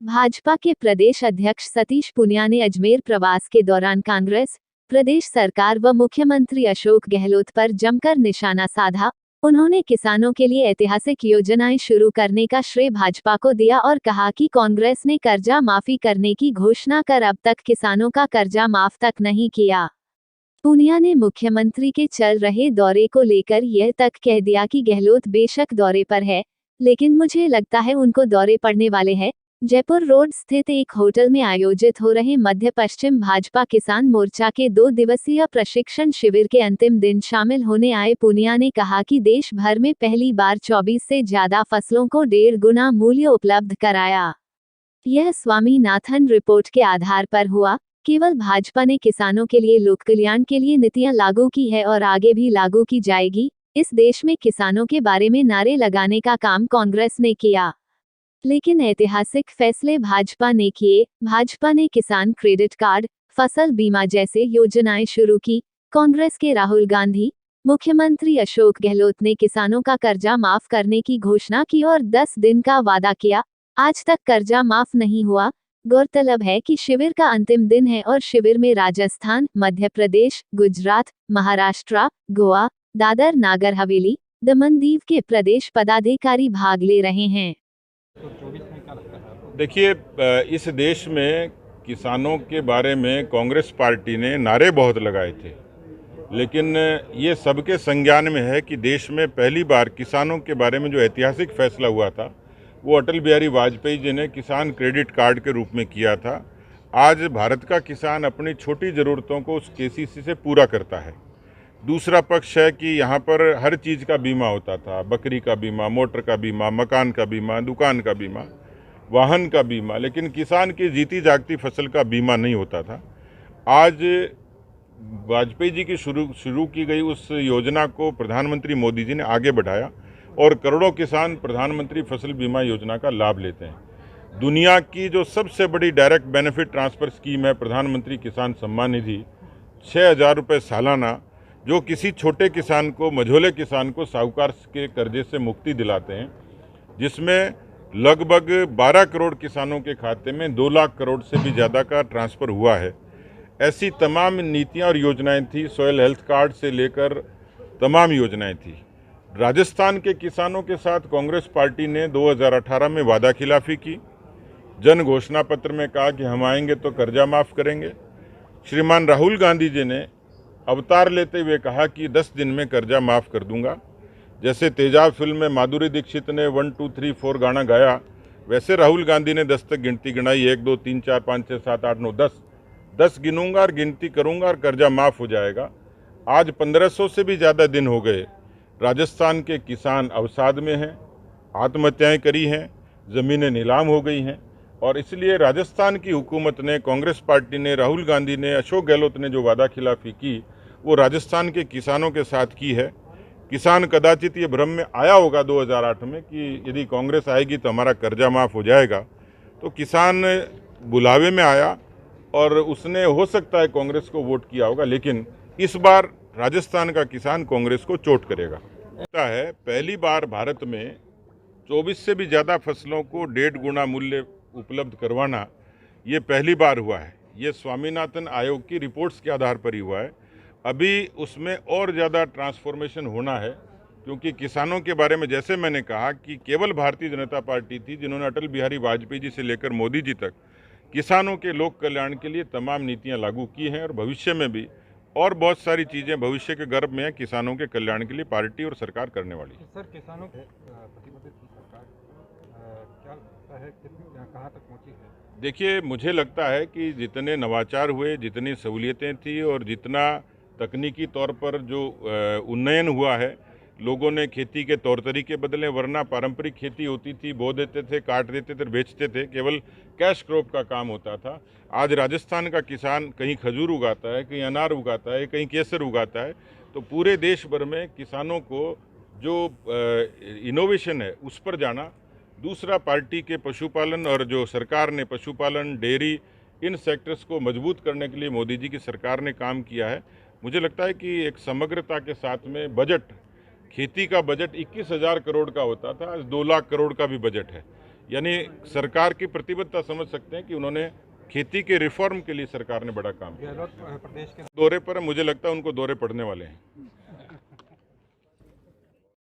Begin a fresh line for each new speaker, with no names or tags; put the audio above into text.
भाजपा के प्रदेश अध्यक्ष सतीश पूनिया ने अजमेर प्रवास के दौरान कांग्रेस, प्रदेश सरकार व मुख्यमंत्री अशोक गहलोत पर जमकर निशाना साधा। उन्होंने किसानों के लिए ऐतिहासिक योजनाएं शुरू करने का श्रेय भाजपा को दिया और कहा कि कांग्रेस ने कर्जा माफी करने की घोषणा कर अब तक किसानों का कर्जा माफ तक नहीं किया। पूनिया ने मुख्यमंत्री के चल रहे दौरे को लेकर यह तक कह दिया कि गहलोत बेशक दौरे पर है, लेकिन मुझे लगता है उनको दौरे पड़ने वाले हैं। जयपुर रोड स्थित एक होटल में आयोजित हो रहे मध्य पश्चिम भाजपा किसान मोर्चा के 2 दिवसीय प्रशिक्षण शिविर के अंतिम दिन शामिल होने आए पूनिया ने कहा कि देश भर में पहली बार 24 से ज्यादा फसलों को 1.5 गुना मूल्य उपलब्ध कराया। यह स्वामीनाथन रिपोर्ट के आधार पर हुआ। केवल भाजपा ने किसानों के लिए लोक कल्याण के लिए नीतियां लागू की है और आगे भी लागू की जाएगी। इस देश में किसानों के बारे में नारे लगाने का काम कांग्रेस ने किया, लेकिन ऐतिहासिक फैसले भाजपा ने किए। भाजपा ने किसान क्रेडिट कार्ड, फसल बीमा जैसे योजनाएं शुरू की। कांग्रेस के राहुल गांधी, मुख्यमंत्री अशोक गहलोत ने किसानों का कर्जा माफ करने की घोषणा की और 10 दिन का वादा किया। आज तक कर्जा माफ नहीं हुआ। गौरतलब है कि शिविर का अंतिम दिन है और शिविर में राजस्थान, मध्य प्रदेश, गुजरात, महाराष्ट्र, गोवा, दादर नागर हवेली, दमन दीव के प्रदेश पदाधिकारी भाग ले रहे हैं।
देखिए, इस देश में किसानों के बारे में कांग्रेस पार्टी ने नारे बहुत लगाए थे, लेकिन ये सबके संज्ञान में है कि देश में पहली बार किसानों के बारे में जो ऐतिहासिक फैसला हुआ था वो अटल बिहारी वाजपेयी जी ने किसान क्रेडिट कार्ड के रूप में किया था। आज भारत का किसान अपनी छोटी ज़रूरतों को उस केसीसी से पूरा करता है। दूसरा पक्ष है कि यहाँ पर हर चीज़ का बीमा होता था, बकरी का बीमा, मोटर का बीमा, मकान का बीमा, दुकान का बीमा, वाहन का बीमा, लेकिन किसान की जीती जागती फसल का बीमा नहीं होता था। आज वाजपेयी जी की शुरू की गई उस योजना को प्रधानमंत्री मोदी जी ने आगे बढ़ाया और करोड़ों किसान प्रधानमंत्री फसल बीमा योजना का लाभ लेते हैं। दुनिया की जो सबसे बड़ी डायरेक्ट बेनिफिट ट्रांसफ़र स्कीम है प्रधानमंत्री किसान सम्मान निधि, 6,000 रुपये सालाना, जो किसी छोटे किसान को, मझोले किसान को साहूकार के कर्जे से मुक्ति दिलाते हैं, जिसमें लगभग 12 करोड़ किसानों के खाते में 2 लाख करोड़ से भी ज़्यादा का ट्रांसफ़र हुआ है। ऐसी तमाम नीतियां और योजनाएं थी, सॉयल हेल्थ कार्ड से लेकर तमाम योजनाएं थी। राजस्थान के किसानों के साथ कांग्रेस पार्टी ने 2018 में वादा खिलाफी की। जन घोषणा पत्र में कहा कि हम आएंगे तो कर्जा माफ़ करेंगे। श्रीमान राहुल गांधी जी ने अवतार लेते हुए कहा कि 10 दिन में कर्जा माफ़ कर दूंगा। जैसे तेजाब फिल्म में माधुरी दीक्षित ने 1 2 3 4 गाना गाया, वैसे राहुल गांधी ने 10 तक गिनती गिनाई, 1 2 3 4 5 6 7 8 9 10 गिनूंगा और गिनती करूंगा और कर्जा माफ़ हो जाएगा। आज 1500 से भी ज़्यादा दिन हो गए। राजस्थान के किसान अवसाद में हैं, आत्महत्याएं करी हैं, ज़मीनें नीलाम हो गई हैं, और इसलिए राजस्थान की हुकूमत ने, कांग्रेस पार्टी ने, राहुल गांधी ने, अशोक गहलोत ने जो वादा खिलाफी की वो राजस्थान के किसानों के साथ की है। किसान कदाचित ये भ्रम में आया होगा 2008 में कि यदि कांग्रेस आएगी तो हमारा कर्जा माफ़ हो जाएगा, तो किसान बुलावे में आया और उसने हो सकता है कांग्रेस को वोट किया होगा, लेकिन इस बार राजस्थान का किसान कांग्रेस को चोट करेगा। लगता है पहली बार भारत में 24 से भी ज़्यादा फसलों को 1.5 गुना मूल्य उपलब्ध करवाना ये पहली बार हुआ है। ये स्वामीनाथन आयोग की रिपोर्ट्स के आधार पर ही हुआ है। अभी उसमें और ज़्यादा ट्रांसफॉर्मेशन होना है, क्योंकि किसानों के बारे में जैसे मैंने कहा कि केवल भारतीय जनता पार्टी थी जिन्होंने अटल बिहारी वाजपेयी जी से लेकर मोदी जी तक किसानों के लोक कल्याण के लिए तमाम नीतियां लागू की हैं, और भविष्य में भी और बहुत सारी चीज़ें भविष्य के गर्भ में है किसानों के कल्याण के लिए पार्टी और सरकार करने वाली है।
सर, किसानों के प्रतिबद्ध सरकार क्या लगता है कहाँ तक पहुँची है?
देखिए, मुझे लगता है कि जितने नवाचार हुए, जितनी सहूलियतें थी और जितना तकनीकी तौर पर जो उन्नयन हुआ है, लोगों ने खेती के तौर तरीके बदले, वरना पारंपरिक खेती होती थी, बो देते थे, काट देते थे, बेचते थे, केवल कैश क्रॉप का काम होता था। आज राजस्थान का किसान कहीं खजूर उगाता है, कहीं अनार उगाता है, कहीं केसर उगाता है। तो पूरे देश भर में किसानों को जो इनोवेशन है उस पर जाना। दूसरा, पार्टी के पशुपालन और जो सरकार ने पशुपालन, डेयरी, इन सेक्टर्स को मजबूत करने के लिए मोदी जी की सरकार ने काम किया है। मुझे लगता है कि एक समग्रता के साथ में बजट, खेती का बजट 21,000 करोड़ का होता था, आज 2 लाख करोड़ का भी बजट है। यानी सरकार की प्रतिबद्धता समझ सकते हैं कि उन्होंने खेती के रिफॉर्म के लिए सरकार ने बड़ा काम किया।
गहलोत प्रदेश के
दौरे पर है, मुझे लगता है उनको दौरे पड़ने वाले हैं।